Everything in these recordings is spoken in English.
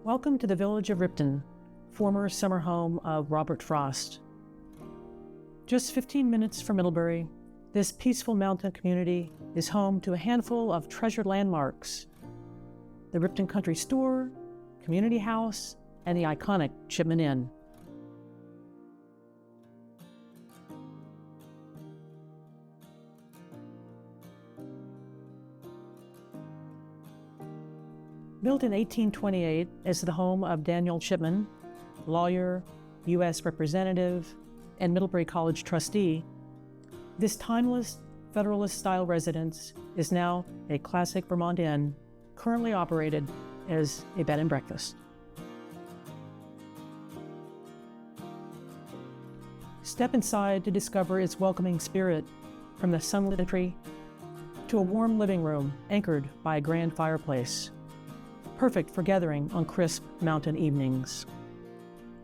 Welcome to the village of Ripton, former summer home of Robert Frost. Just 15 minutes from Middlebury, this peaceful mountain community is home to a handful of treasured landmarks: the Ripton Country Store, Community House, and the iconic Chipman Inn. Built in 1828 as the home of Daniel Chipman, lawyer, U.S. representative, and Middlebury College trustee, this timeless Federalist-style residence is now a classic Vermont inn, currently operated as a bed and breakfast. Step inside to discover its welcoming spirit, from the sunlit entry to a warm living room anchored by a grand fireplace, perfect for gathering on crisp mountain evenings.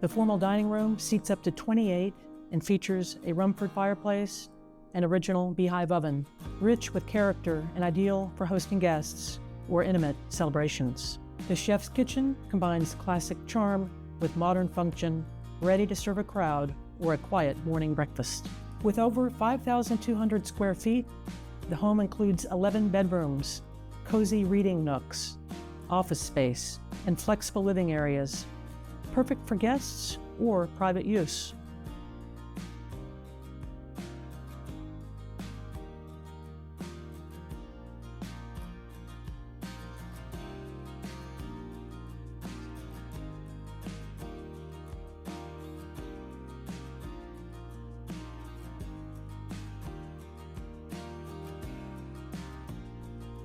The formal dining room seats up to 28 and features a Rumford fireplace and original beehive oven, rich with character and ideal for hosting guests or intimate celebrations. The chef's kitchen combines classic charm with modern function, ready to serve a crowd or a quiet morning breakfast. With over 5,200 square feet, the home includes 11 bedrooms, cozy reading nooks, office space, and flexible living areas, perfect for guests or private use.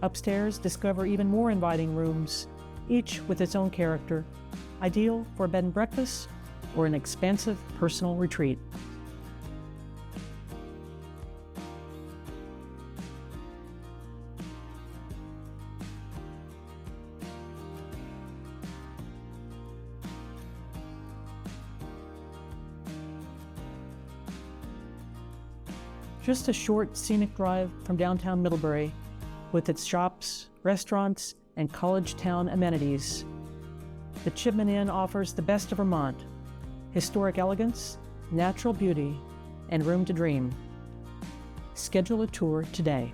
Upstairs, discover even more inviting rooms, each with its own character, ideal for a bed and breakfast or an expansive personal retreat. Just a short scenic drive from downtown Middlebury, with its shops, restaurants, and college town amenities, the Chipman Inn offers the best of Vermont: historic elegance, natural beauty, and room to dream. Schedule a tour today.